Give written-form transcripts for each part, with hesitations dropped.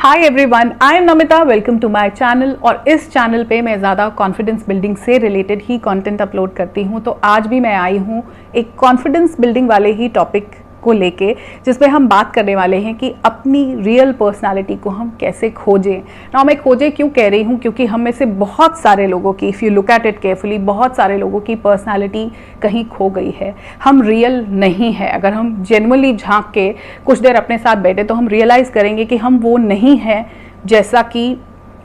Hi everyone, I am Namita. Welcome to my channel. और इस channel पे मैं ज़्यादा कॉन्फिडेंस बिल्डिंग से रिलेटेड ही कंटेंट अपलोड करती हूँ। तो आज भी मैं आई हूँ एक कॉन्फिडेंस बिल्डिंग वाले ही टॉपिक को लेके, जिसमें हम बात करने वाले हैं कि अपनी रियल पर्सनालिटी को हम कैसे खोजें। ना मैं खोजें क्यों कह रही हूँ, क्योंकि हम में से बहुत सारे लोगों की, if you look at it carefully, बहुत सारे लोगों की पर्सनालिटी कहीं खो गई है। हम रियल नहीं है। अगर हम जेन्युइनली झांक के कुछ देर अपने साथ बैठे तो हम रियलाइज़ करेंगे कि हम वो नहीं हैं जैसा कि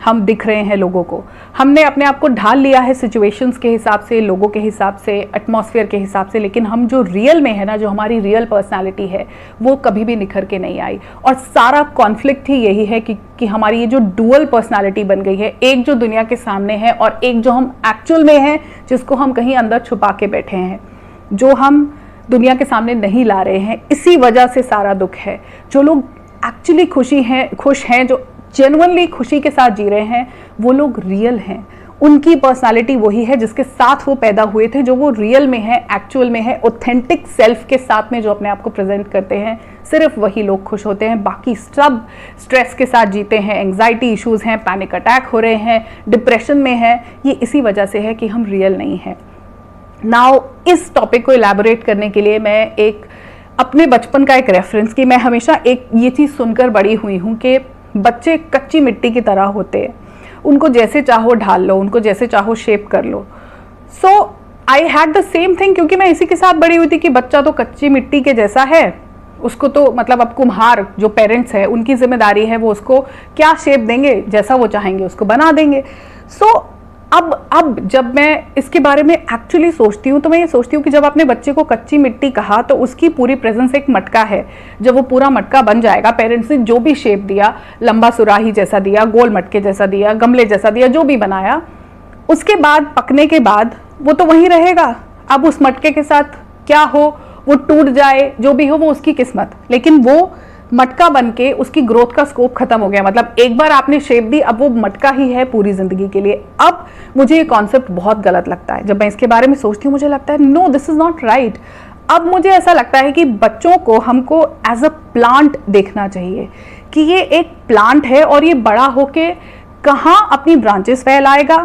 हम दिख रहे हैं लोगों को। हमने अपने आप को ढाल लिया है सिचुएशंस के हिसाब से, लोगों के हिसाब से, एटमॉस्फेयर के हिसाब से, लेकिन हम जो रियल में है ना, जो हमारी रियल पर्सनालिटी है, वो कभी भी निखर के नहीं आई। और सारा कॉन्फ्लिक्ट ही यही है कि हमारी ये जो डुअल पर्सनालिटी बन गई है, एक जो दुनिया के सामने है और एक जो हम एक्चुअल में हैं, जिसको हम कहीं अंदर छुपा के बैठे हैं, जो हम दुनिया के सामने नहीं ला रहे हैं। इसी वजह से सारा दुख है। जो लोग एक्चुअली खुश हैं, जो जेन्युइनली खुशी के साथ जी रहे हैं, वो लोग रियल हैं। उनकी पर्सनालिटी वही है जिसके साथ वो पैदा हुए थे, जो वो रियल में है, एक्चुअल में है, ऑथेंटिक सेल्फ के साथ में जो अपने आप को प्रेजेंट करते हैं। सिर्फ वही लोग खुश होते हैं। बाकी सब स्ट्रेस के साथ जीते हैं, एंग्जाइटी इश्यूज हैं, पैनिक अटैक हो रहे हैं, डिप्रेशन में है। ये इसी वजह से है कि हम रियल नहीं हैं। नाउ इस टॉपिक को इलैबोरेट करने के लिए मैं एक अपने बचपन का एक रेफरेंस, कि मैं हमेशा एक ये चीज़ सुनकर बड़ी हुई हूँ कि बच्चे कच्ची मिट्टी की तरह होते हैं। उनको जैसे चाहो ढाल लो, उनको जैसे चाहो शेप कर लो। So I had the same thing, क्योंकि मैं इसी के साथ बड़ी हुई थी कि बच्चा तो कच्ची मिट्टी के जैसा है, उसको तो मतलब अब कुम्हार जो पेरेंट्स है उनकी जिम्मेदारी है, वो उसको क्या शेप देंगे, जैसा वो चाहेंगे उसको बना देंगे। सो अब जब मैं इसके बारे में एक्चुअली सोचती हूँ, तो मैं ये सोचती हूँ कि जब आपने बच्चे को कच्ची मिट्टी कहा, तो उसकी पूरी प्रेजेंस एक मटका है। जब वो पूरा मटका बन जाएगा, पेरेंट्स ने जो भी शेप दिया, लंबा सुराही जैसा दिया, गोल मटके जैसा दिया, गमले जैसा दिया, जो भी बनाया, उसके बाद पकने के बाद वो तो वहीं रहेगा। अब उस मटके के साथ क्या हो, वो टूट जाए, जो भी हो, वो उसकी किस्मत। लेकिन वो मटका बनके उसकी ग्रोथ का स्कोप खत्म हो गया। मतलब एक बार आपने शेप दी, अब वो मटका ही है पूरी जिंदगी के लिए। अब मुझे ये कॉन्सेप्ट बहुत गलत लगता है। जब मैं इसके बारे में सोचती हूँ, मुझे लगता है no, this is not right. अब मुझे ऐसा लगता है कि बच्चों को हमको एज अ प्लांट देखना चाहिए, कि ये एक प्लांट है और ये बड़ा होके कहाँ अपनी ब्रांचेस फैलाएगा,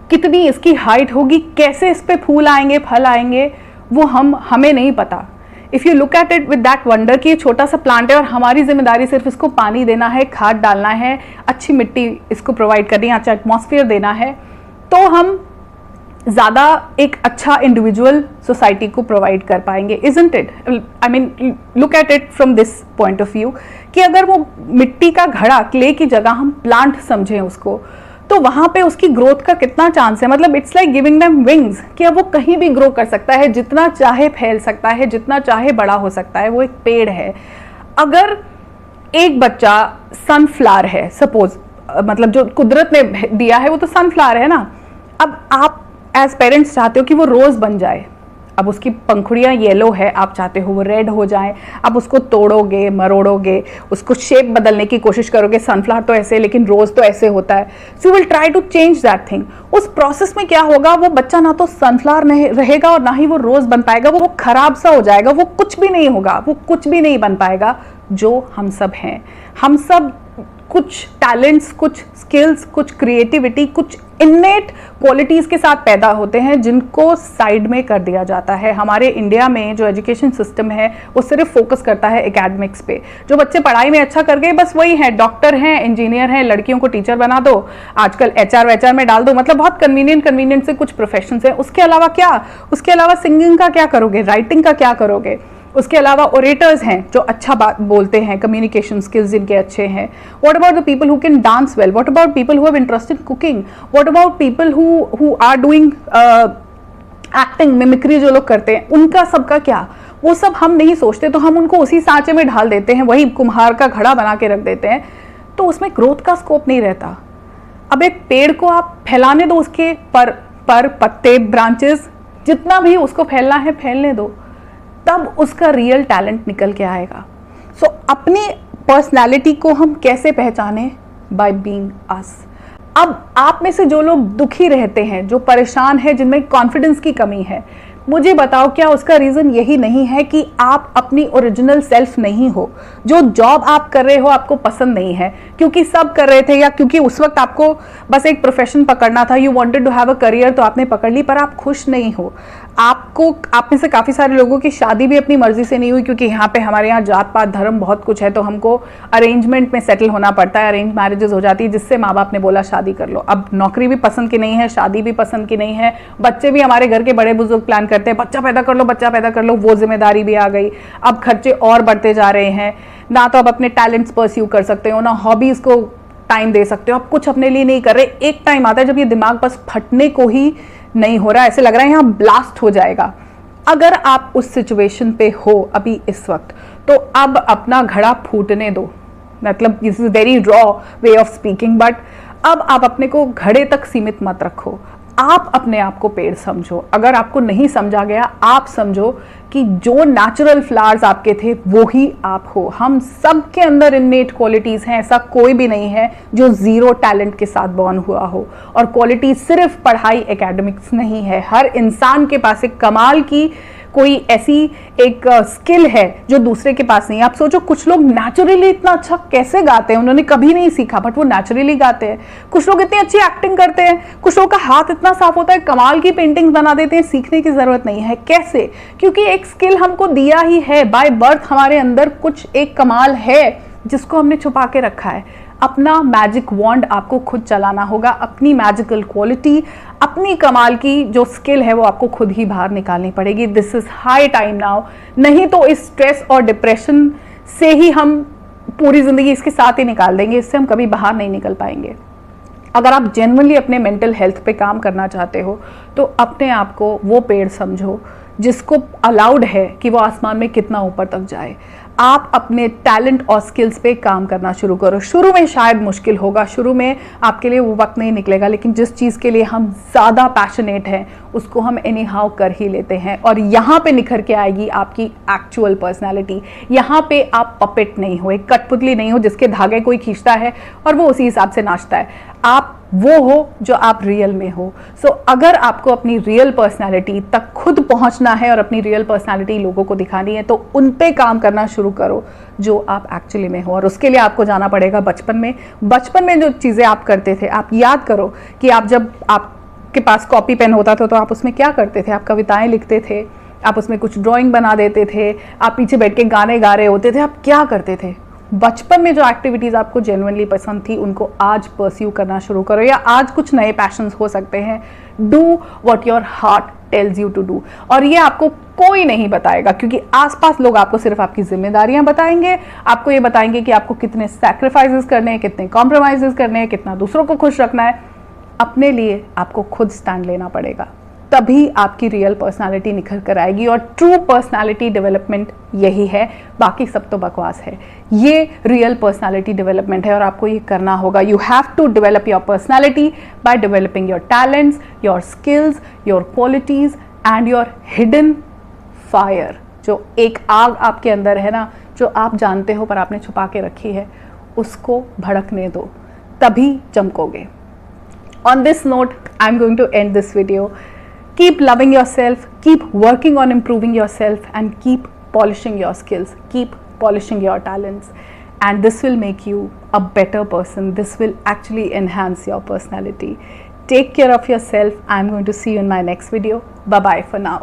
कितनी इसकी हाइट होगी, कैसे इस पे फूल आएंगे, फल आएंगे, वो हमें नहीं पता। If you look at it with that wonder कि ये छोटा सा प्लांट है और हमारी जिम्मेदारी सिर्फ इसको पानी देना है, खाद डालना है, अच्छी मिट्टी इसको प्रोवाइड करनी है, अच्छा एटमॉस्फेयर देना है, तो हम ज़्यादा एक अच्छा इंडिविजुअल सोसाइटी को प्रोवाइड कर पाएंगे। Isn't it? I mean look at it from this point of view कि अगर वो मिट्टी का घड़ा, क्ले की जगह हम प्लांट समझें उसको, तो वहाँ पे उसकी ग्रोथ का कितना चांस है। मतलब it's like giving them wings, कि अब वो कहीं भी ग्रो कर सकता है, जितना चाहे फैल सकता है, जितना चाहे बड़ा हो सकता है। वो एक पेड़ है। अगर एक बच्चा सनफ्लावर है, सपोज, मतलब जो कुदरत ने दिया है वो तो सनफ्लावर है ना। अब आप एज पेरेंट्स चाहते हो कि वो रोज बन जाए। अब उसकी पंखुड़ियाँ येलो है, आप चाहते हो वो रेड हो जाए। अब उसको तोड़ोगे, मरोड़ोगे, उसको शेप बदलने की कोशिश करोगे। सनफ्लावर तो ऐसे, लेकिन रोज तो ऐसे होता है। So you will try to change that thing. उस प्रोसेस में क्या होगा, वो बच्चा ना तो सनफ्लावर नहीं रहेगा और ना ही वो रोज बन पाएगा। वो खराब सा हो जाएगा, वो कुछ भी नहीं होगा, वो कुछ भी नहीं बन पाएगा जो हम सब हैं। हम सब कुछ टैलेंट्स, कुछ स्किल्स, कुछ क्रिएटिविटी, कुछ इन्नेट क्वालिटीज़ के साथ पैदा होते हैं, जिनको साइड में कर दिया जाता है। हमारे इंडिया में जो एजुकेशन सिस्टम है, वो सिर्फ फोकस करता है एकेडमिक्स पे। जो बच्चे पढ़ाई में अच्छा कर गए, बस वही है, डॉक्टर हैं, इंजीनियर हैं, लड़कियों को टीचर बना दो, आजकल एचआर में डाल दो। मतलब बहुत कन्वीनियंट से कुछ प्रोफेशंस हैं। उसके अलावा क्या? उसके अलावा सिंगिंग का क्या करोगे, राइटिंग का क्या करोगे? उसके अलावा ओरेटर्स हैं जो अच्छा बात बोलते हैं, कम्युनिकेशन स्किल्स जिनके अच्छे हैं। What about the people who can dance well? What about people who have interest in cooking? What about people who are doing acting, mimicry जो लोग करते हैं, उनका सबका क्या? वो सब हम नहीं सोचते, तो हम उनको उसी सांचे में ढाल देते हैं, वही कुम्हार का घड़ा बना के रख देते हैं। तो उसमें ग्रोथ का स्कोप नहीं रहता। अब एक पेड़ को आप फैलाने दो, उसके पर पत्ते, ब्रांचेस, जितना भी उसको फैलना है फैलने दो, तब उसका रियल टैलेंट निकल के आएगा। सो अपनी पर्सनैलिटी को हम कैसे पहचाने? बाय बीइंग अस। अब आप में से जो लोग दुखी रहते हैं, जो परेशान हैं, जिनमें कॉन्फिडेंस की कमी है, मुझे बताओ, क्या उसका रीज़न यही नहीं है कि आप अपनी ओरिजिनल सेल्फ नहीं हो? जो जॉब आप कर रहे हो आपको पसंद नहीं है क्योंकि सब कर रहे थे, या क्योंकि उस वक्त आपको बस एक प्रोफेशन पकड़ना था, you wanted to have a career, तो आपने पकड़ ली, पर आप खुश नहीं हो। आप में से काफ़ी सारे लोगों की शादी भी अपनी मर्जी से नहीं हुई, क्योंकि यहाँ पे हमारे यहाँ जात पात धर्म बहुत कुछ है, तो हमको अरेंजमेंट में सेटल होना पड़ता है, अरेंज मैरिजेस हो जाती है, जिससे माँ बाप ने बोला शादी कर लो। अब नौकरी भी पसंद की नहीं है, शादी भी पसंद की नहीं है, बच्चे भी हमारे घर के बड़े बुजुर्ग प्लान करते हैं बच्चा पैदा कर लो, बच्चा पैदा कर लो, वो जिम्मेदारी भी आ गई। अब खर्चे और बढ़ते जा रहे हैं, ना तो आप अपने टैलेंट्स परस्यू कर सकते हो, ना हॉबीज को टाइम दे सकते हो, आप कुछ अपने लिए नहीं कर रहे। एक टाइम आता है जब ये दिमाग बस फटने को ही नहीं हो रहा, ऐसे लग रहा है यहाँ ब्लास्ट हो जाएगा। अगर आप उस सिचुएशन पे हो अभी इस वक्त, तो अब अपना घड़ा फूटने दो। मतलब this is very raw way of speaking, but अब आप अपने को घड़े तक सीमित मत रखो। आप अपने आप को पेड़ समझो। अगर आपको नहीं समझा गया, आप समझो कि जो नेचुरल फ्लावर्स आपके थे वो ही आप हो। हम सब के अंदर इननेट क्वालिटीज हैं, ऐसा कोई भी नहीं है जो जीरो टैलेंट के साथ बॉर्न हुआ हो। और क्वालिटी सिर्फ पढ़ाई एकेडमिक्स नहीं है, हर इंसान के पास एक कमाल की कोई ऐसी एक स्किल है जो दूसरे के पास नहीं है। आप सोचो, कुछ लोग नेचुरली इतना अच्छा कैसे गाते हैं, उन्होंने कभी नहीं सीखा बट वो नेचुरली गाते हैं। कुछ लोग इतनी अच्छी एक्टिंग करते हैं, कुछ लोगों का हाथ इतना साफ होता है, कमाल की पेंटिंग्स बना देते हैं, सीखने की जरूरत नहीं है। कैसे? क्योंकि एक स्किल हमको दिया ही है, बाय बर्थ हमारे अंदर कुछ एक कमाल है जिसको हमने छुपा के रखा है। अपना मैजिक वॉन्ड आपको खुद चलाना होगा, अपनी मैजिकल क्वालिटी, अपनी कमाल की जो स्किल है वो आपको खुद ही बाहर निकालनी पड़ेगी। This is high time now, नहीं तो इस स्ट्रेस और डिप्रेशन से ही हम पूरी जिंदगी इसके साथ ही निकाल देंगे, इससे हम कभी बाहर नहीं निकल पाएंगे। अगर आप जेन्युइनली अपने मेंटल हेल्थ पे काम करना चाहते हो तो अपने आप को वो पेड़ समझो जिसको अलाउड है कि वो आसमान में कितना ऊपर तक जाए। आप अपने टैलेंट और स्किल्स पे काम करना शुरू करो। शुरू में शायद मुश्किल होगा, शुरू में आपके लिए वो वक्त नहीं निकलेगा, लेकिन जिस चीज़ के लिए हम ज़्यादा पैशनेट हैं उसको हम एनी हाउ कर ही लेते हैं, और यहाँ पे निखर के आएगी आपकी एक्चुअल पर्सनैलिटी। यहाँ पे आप पपेट नहीं हो, एक कठपुतली नहीं हो जिसके धागे कोई खींचता है और वो उसी हिसाब से नाचता है। आप वो हो जो आप रियल में हो। सो अगर आपको अपनी रियल पर्सनालिटी तक खुद पहुंचना है और अपनी रियल पर्सनालिटी लोगों को दिखानी है, तो उन पे काम करना शुरू करो जो आप एक्चुअली में हो। और उसके लिए आपको जाना पड़ेगा बचपन में जो चीज़ें आप करते थे। आप याद करो कि आप जब आपके पास कॉपी पेन होता था तो आप उसमें क्या करते थे? आप कविताएं लिखते थे, आप उसमें कुछ ड्राइंग बना देते थे, आप पीछे बैठ के गाने गा रहे होते थे। आप क्या करते थे? बचपन में जो एक्टिविटीज़ आपको जेन्युइनली पसंद थी उनको आज परस्यू करना शुरू करो, या आज कुछ नए पैशंस हो सकते हैं। Do what your heart tells you to do. और ये आपको कोई नहीं बताएगा, क्योंकि आसपास लोग आपको सिर्फ आपकी जिम्मेदारियां बताएंगे, आपको ये बताएंगे कि आपको कितने सैक्रिफाइसेस करने हैं, कितने कॉम्प्रोमाइजेस करने हैं, कितना दूसरों को खुश रखना है। अपने लिए आपको खुद स्टैंड लेना पड़ेगा, तभी आपकी रियल पर्सनालिटी निखर कर आएगी। और ट्रू पर्सनालिटी डेवलपमेंट यही है, बाकी सब तो बकवास है। ये रियल पर्सनालिटी डेवलपमेंट है और आपको ये करना होगा। You have to develop your personality by developing your talents, your skills, your qualities and your hidden fire. जो एक आग आपके अंदर है ना, जो आप जानते हो पर आपने छुपा के रखी है, उसको भड़कने दो, तभी चमकोगे। On this note, I'm going to end this video. Keep loving yourself, keep working on improving yourself, and keep polishing your skills, keep polishing your talents, and this will make you a better person. This will actually enhance your personality. Take care of yourself. I'm going to see you in my next video. Bye bye for now.